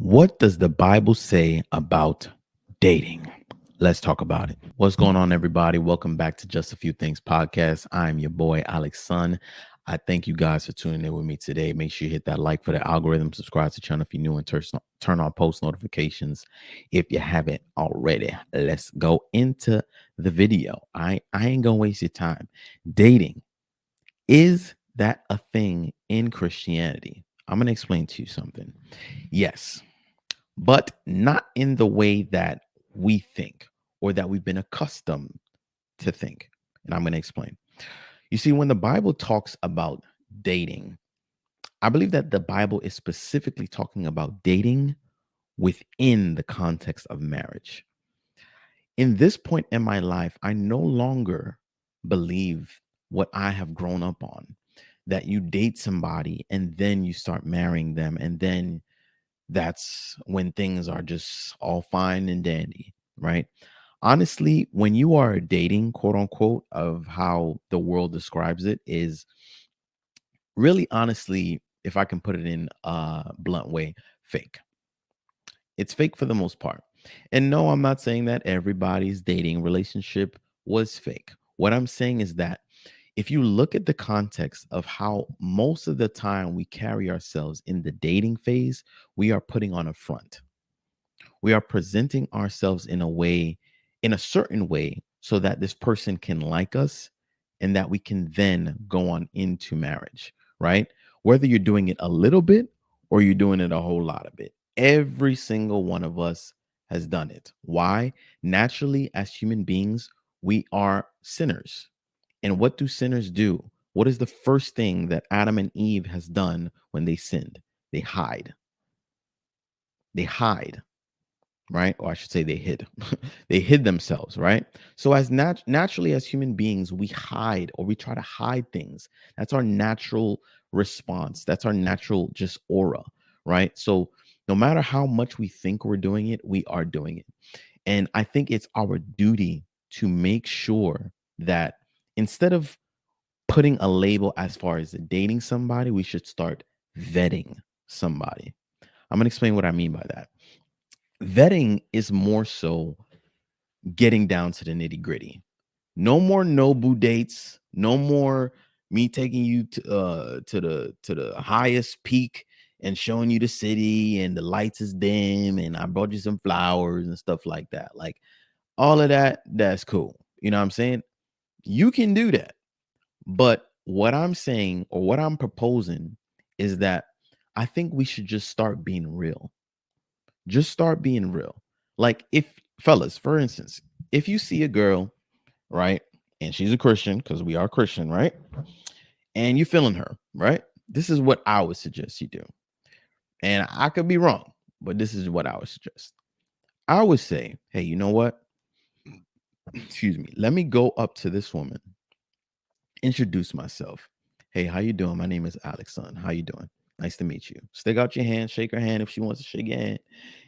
What does the Bible say about dating? Let's talk about it. What's going on, everybody? Welcome back to Just a Few Things podcast. I'm your boy, Alex Sun. I thank you guys for tuning in with me today. Make sure you hit that like for the algorithm, subscribe to the channel if you're new, and turn on post notifications if you haven't already. Let's go into the video. I ain't gonna waste your time. Dating, is that a thing in Christianity? I'm gonna explain to you something. Yes, but not in the way that we think or that we've been accustomed to think. And I'm going to explain. You see, when the Bible talks about dating, I believe that the Bible is specifically talking about dating within the context of marriage. In this point in my life, I no longer believe what I have grown up on, that you date somebody and then you start marrying them, and then that's when things are just all fine and dandy, right? Honestly, when you are dating, quote unquote, of how the world describes it, is really honestly, if I can put it in a blunt way, fake. It's fake for the most part. And no, I'm not saying that everybody's dating relationship was fake. What I'm saying is that if you look at the context of how most of the time we carry ourselves in the dating phase, we are putting on a front. We are presenting ourselves in a way, in a certain way, so that this person can like us and that we can then go on into marriage, right? Whether you're doing it a little bit or you're doing it a whole lot of it, every single one of us has done it. Why? Naturally, as human beings, we are sinners. And what do sinners do? What is the first thing that Adam and Eve has done when they sinned? They hide. They hide, right? Or I should say they hid. They hid themselves, right? So as naturally as human beings, we hide or we try to hide things. That's our natural response. That's our natural just aura, right? So no matter how much we think we're doing it, we are doing it. And I think it's our duty to make sure that instead of putting a label as far as dating somebody, we should start vetting somebody. I'm going to explain what I mean by that. Vetting is more so getting down to the nitty gritty. No more Nobu dates. No more me taking you to the highest peak and showing you the city and the lights is dim and I brought you some flowers and stuff like that. Like all of that, that's cool. You know what I'm saying? You can do that. But what I'm saying or what I'm proposing is that I think we should just start being real. Just start being real. Like if fellas, for instance, if you see a girl, right, and she's a Christian, because we are Christian, right? And you feeling her, right? This is what I would suggest you do. And I could be wrong, but this is what I would suggest. I would say, hey, you know what? Excuse me. Let me go up to this woman, introduce myself. Hey, how you doing? My name is Alex Son. How you doing? Nice to meet you. Stick out your hand, shake her hand if she wants to shake your hand.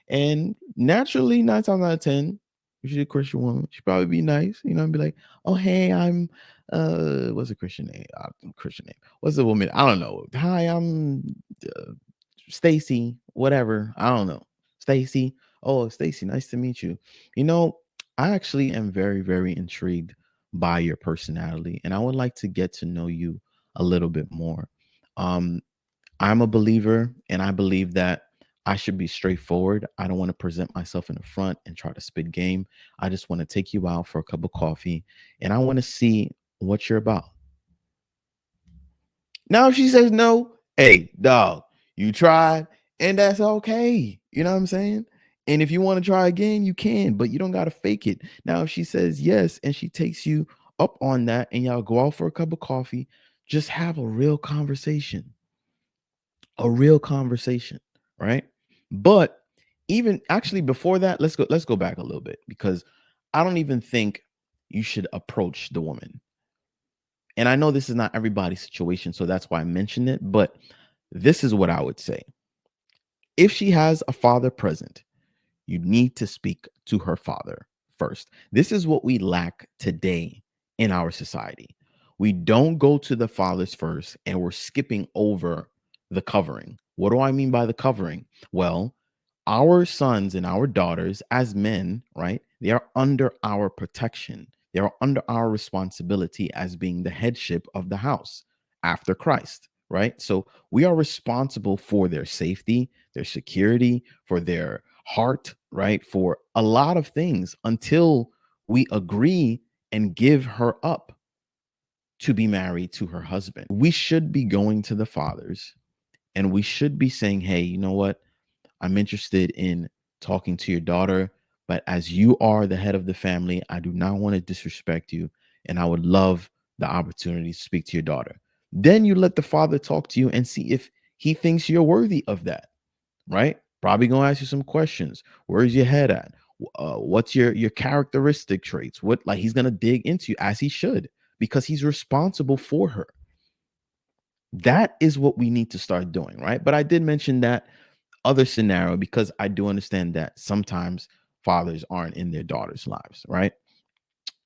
And naturally, 9 times out of 10, if she's a Christian woman, she'd probably be nice, and be like, oh, hey, I'm what's a Christian name? Christian name. What's the woman? I don't know. Hi, I'm uh, Stacy, whatever. I don't know. Stacy. Oh, Stacy, nice to meet you. You know, I actually am very, very intrigued by your personality, and I would like to get to know you a little bit more. Um, I'm a believer, and I believe that I should be straightforward. I don't want to present myself in the front and try to spit game. I just want to take you out for a cup of coffee, and I want to see what you're about. Now, if she says no, hey, dog, you tried, and that's okay. You know what I'm saying? And if you want to try again, you can, but you don't got to fake it. Now, if she says yes and she takes you up on that and y'all go out for a cup of coffee, just have a real conversation. A real conversation, right? But even actually before that, let's go back a little bit because I don't even think you should approach the woman. And I know this is not everybody's situation, so that's why I mentioned it, but this is what I would say. If she has a father present, you need to speak to her father first. This is what we lack today in our society. We don't go to the fathers first and we're skipping over the covering. What do I mean by the covering? Well, our sons and our daughters as men, right? They are under our protection. They are under our responsibility as being the headship of the house after Christ, right? So we are responsible for their safety, their security, for their heart, right? For a lot of things until we agree and give her up to be married to her husband. We should be going to the fathers and we should be saying, hey, you know what? I'm interested in talking to your daughter, but as you are the head of the family, I do not want to disrespect you. And I would love the opportunity to speak to your daughter. Then you let the father talk to you and see if he thinks you're worthy of that, right? Probably gonna ask you some questions. Where's your head at? What's your characteristic traits? What, like, he's gonna dig into you as he should, because he's responsible for her. That is what we need to start doing, right? But I did mention that other scenario because I do understand that sometimes fathers aren't in their daughters' lives, right?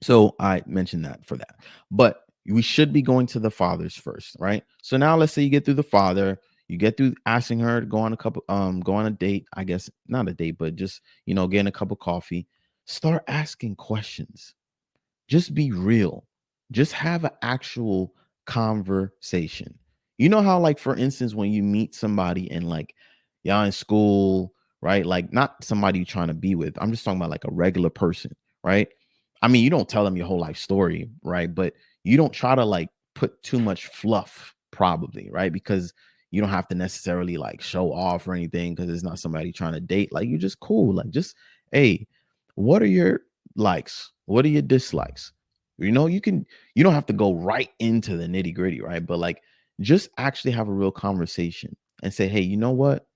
So I mentioned that for that. But we should be going to the fathers first, right? So now let's say you get through the father, you get through asking her to go on a date, I guess not a date, but just, getting a cup of coffee. Start asking questions. Just be real. Just have an actual conversation. You know how, like, for instance, when you meet somebody and like y'all in school, right? Like, not somebody you're trying to be with. I'm just talking about like a regular person, right? I mean, you don't tell them your whole life story, right? But you don't try to like put too much fluff, probably, right? Because you don't have to necessarily like show off or anything because it's not somebody trying to date. Like, you're just cool. Like, just, hey, what are your likes? What are your dislikes? You don't have to go right into the nitty gritty, right? But like, just actually have a real conversation and say, hey, you know what?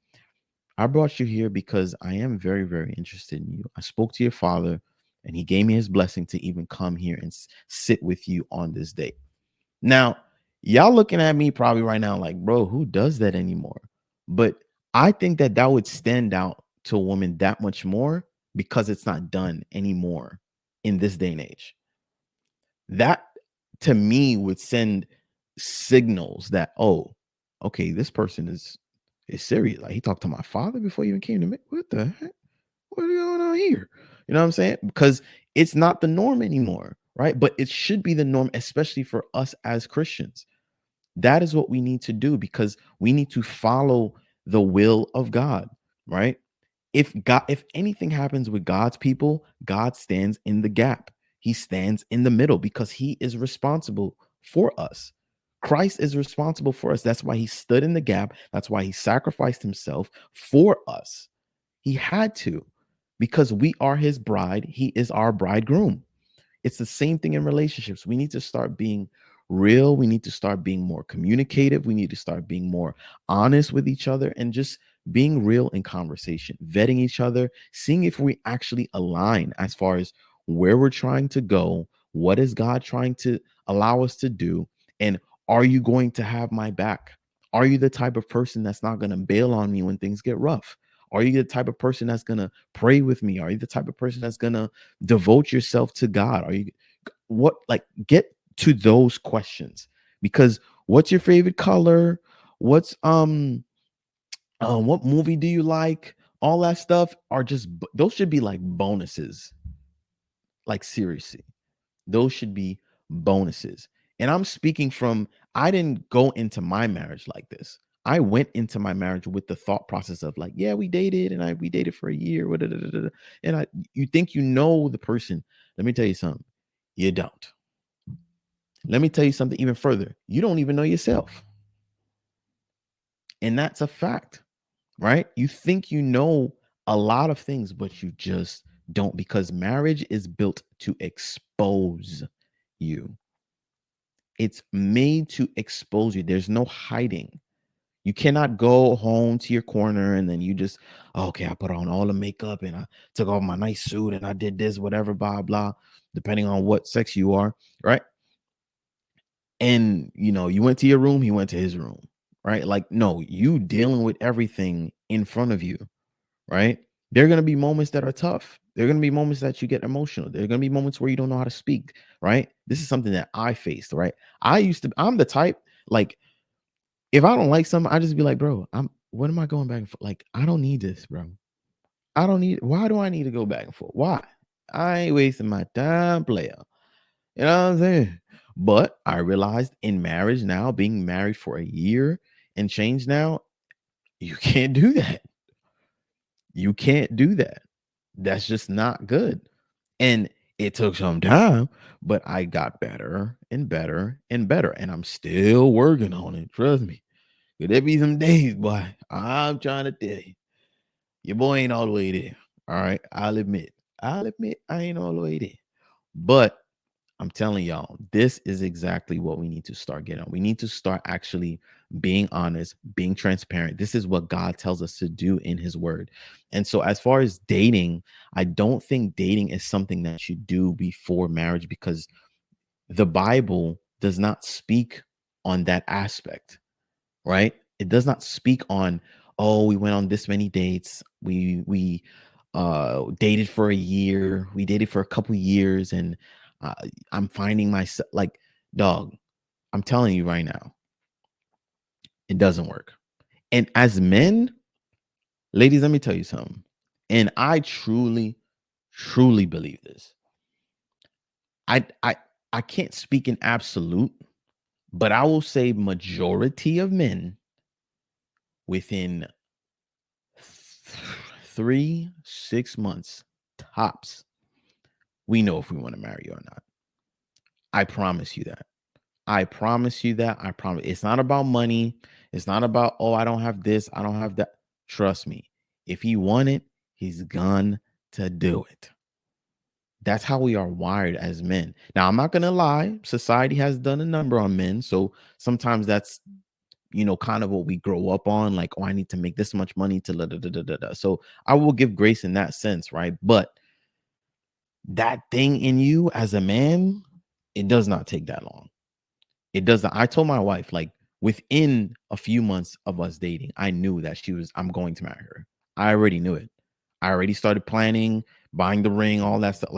I brought you here because I am very, very interested in you. I spoke to your father and he gave me his blessing to even come here and sit with you on this date. Now, y'all looking at me probably right now like, bro, who does that anymore? But I think that that would stand out to a woman that much more because it's not done anymore in this day and age. That, to me, would send signals that, oh, okay, this person is serious. Like, he talked to my father before he even came to me. What the heck? What is going on here? You know what I'm saying? Because it's not the norm anymore, right? But it should be the norm, especially for us as Christians. That is what we need to do because we need to follow the will of God, right? If anything happens with God's people, God stands in the gap. He stands in the middle because he is responsible for us. Christ is responsible for us. That's why he stood in the gap. That's why he sacrificed himself for us. He had to, because we are his bride. He is our bridegroom. It's the same thing in relationships. We need to start being real. We need to start being more communicative. We need to start being more honest with each other and just being real in conversation, vetting each other, seeing if we actually align as far as where we're trying to go. What is God trying to allow us to do? And are you going to have my back? Are you the type of person that's not going to bail on me when things get rough? Are you the type of person that's going to pray with me? Are you the type of person that's going to devote yourself to God? Are you what, like, get to those questions, because what's your favorite color? What's what movie do you like? All that stuff are just those should be like bonuses. Like, seriously, those should be bonuses. And I'm speaking from, I didn't go into my marriage like this. I went into my marriage with the thought process of like, yeah, we dated and we dated for a year. And you think you know the person. Let me tell you something. You don't. Let me tell you something even further. You don't even know yourself. And that's a fact, right? You think you know a lot of things, but you just don't, because marriage is built to expose you. It's made to expose you. There's no hiding. You cannot go home to your corner and then you just, okay, I put on all the makeup and I took off my nice suit and I did this, whatever, blah, blah, depending on what sex you are, right? And you went to your room, he went to his room, right? Like, no, you dealing with everything in front of you, right? There are going to be moments that are tough. There are going to be moments that you get emotional. There are going to be moments where you don't know how to speak, right? This is something that I faced, right? I'm the type, like, if I don't like something, I just be like, bro, what am I going back and forth? Like, I don't need this, bro. Why do I need to go back and forth? Why? I ain't wasting my time, player. You know what I'm saying? But I realized in marriage now, being married for a year and change now, you can't do that. You can't do that. That's just not good. And it took some time, but I got better and better and better. And I'm still working on it. Trust me. Could there be some days, boy? I'm trying to tell you. Your boy ain't all the way there. All right. I'll admit. I ain't all the way there. But I'm telling y'all, this is exactly what we need to start getting on. We need to start actually being honest, being transparent. This is what God tells us to do in his word. And so, as far as dating, I don't think dating is something that you do before marriage because the Bible does not speak on that aspect, right? It does not speak on, oh, we went on this many dates. We dated for a year. We dated for a couple years and uh, I'm finding myself like, dog, I'm telling you right now, it doesn't work. And as men, ladies, let me tell you something. And I truly, truly believe this. I I I can't speak in absolute, but I will say majority of men within 3 6 months tops, we know if we want to marry you or not. I promise you that. I promise you that. I promise. It's not about money. It's not about, oh, I don't have this. I don't have that. Trust me. If he want it, he's gone to do it. That's how we are wired as men. Now, I'm not going to lie. Society has done a number on men. So sometimes that's, kind of what we grow up on. Like, oh, I need to make this much money to da, da, da, da, da, da. So I will give grace in that sense, right? But that thing in you as a man, it does not take that long. It doesn't. I told my wife, like, within a few months of us dating, I knew that I'm going to marry her. I already knew it. I already started planning, buying the ring, all that stuff.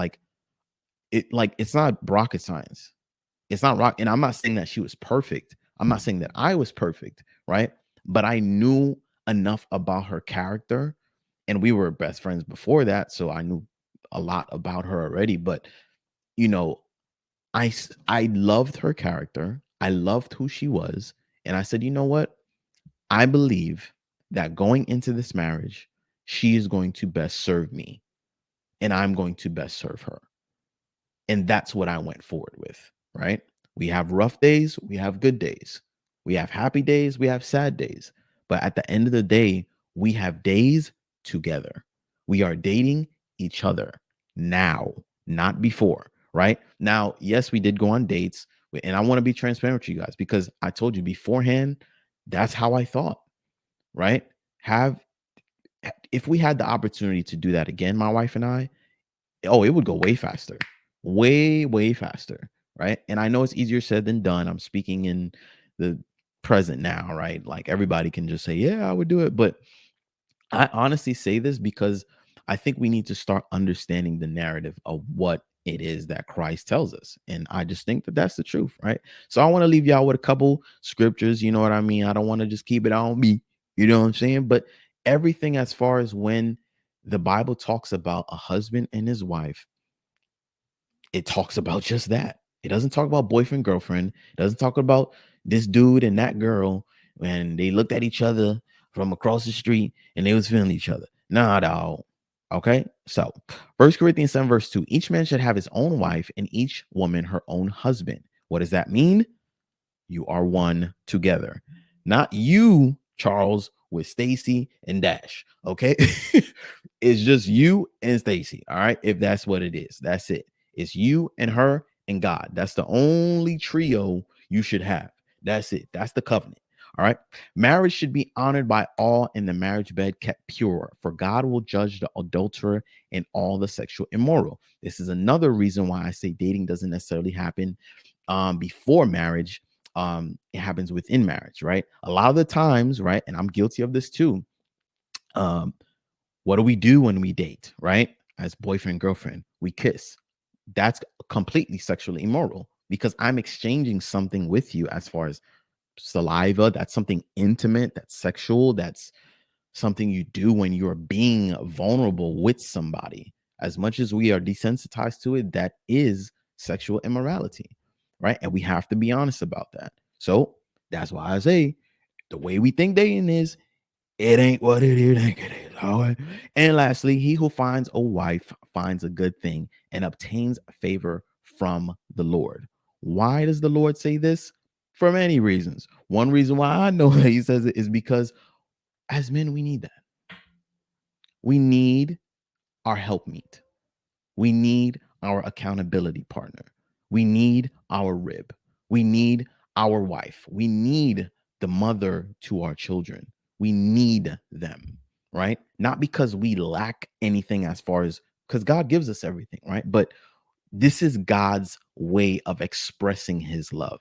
It's not rocket science. It's not rock. And I'm not saying that she was perfect. I'm not saying that I was perfect, right? But I knew enough about her character. And we were best friends before that. So I knew a lot about her already. But, you know, I loved her character. I loved who she was, and I said, "You know what? I believe that going into this marriage, she is going to best serve me, and I'm going to best serve her." And that's what I went forward with, right? We have rough days, we have good days. We have happy days, we have sad days. But at the end of the day, we have days together. We are dating each other now, not before, right? Now, yes, we did go on dates, and I want to be transparent with you guys because I told you beforehand, that's how I thought, right? Have If we had the opportunity to do that again, my wife and I, oh, it would go way faster. Way, way faster, right? And I know it's easier said than done. I'm speaking in the present now, right? Like everybody can just say, "Yeah, I would do it." But I honestly say this because I think we need to start understanding the narrative of what it is that Christ tells us. And I just think that that's the truth, right? So I want to leave y'all with a couple scriptures, you know what I mean? I don't want to just keep it on me, you know what I'm saying? But everything as far as when the Bible talks about a husband and his wife, it talks about just that. It doesn't talk about boyfriend, girlfriend. It doesn't talk about this dude and that girl when they looked at each other from across the street and they was feeling each other. Nah, dog. Okay. So 1 Corinthians 7, verse 2. Each man should have his own wife and each woman her own husband. What does that mean? You are one together. Not you, Charles, with Stacy and Dash. Okay. It's just you and Stacy. All right. If that's what it is, that's it. It's you and her and God. That's the only trio you should have. That's it. That's the covenant. All right. Marriage should be honored by all, and the marriage bed kept pure, for God will judge the adulterer and all the sexual immoral. This is another reason why I say dating doesn't necessarily happen before marriage. It happens within marriage, right? A lot of the times, right? And I'm guilty of this too. Um, what do we do when we date, right? As boyfriend, girlfriend, we kiss. That's completely sexually immoral because I'm exchanging something with you as far as saliva. That's something intimate, that's sexual, that's something you do when you're being vulnerable with somebody. As much as we are desensitized to it, that is sexual immorality, right? And we have to be honest about that. So that's why I say the way we think dating is, it ain't what it think it is. All right. And lastly, he who finds a wife finds a good thing and obtains favor from the Lord. Why does the Lord say this? For many reasons. One reason why I know that he says it is because as men, we need that. We need our helpmeet. We need our accountability partner. We need our rib. We need our wife. We need the mother to our children. We need them, right? Not because we lack anything as far as, because God gives us everything, right? But this is God's way of expressing his love,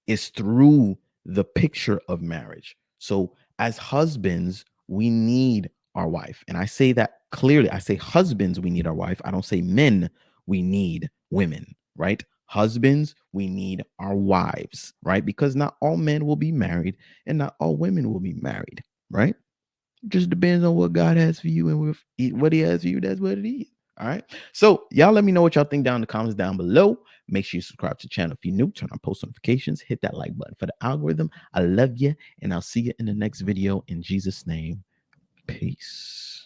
is through the picture of marriage. So as husbands, we need our wife. And I say that clearly. I say husbands, we need our wife. I don't say men, we need women, right? Husbands, we need our wives, right? Because not all men will be married and not all women will be married, right? It just depends on what God has for you, and what he has for you, that's what it is. All right. So y'all let me know what y'all think down in the comments down below. Make sure you subscribe to the channel if you're new. Turn on post notifications. Hit that like button for the algorithm. I love you, and I'll see you in the next video. In Jesus' name, peace.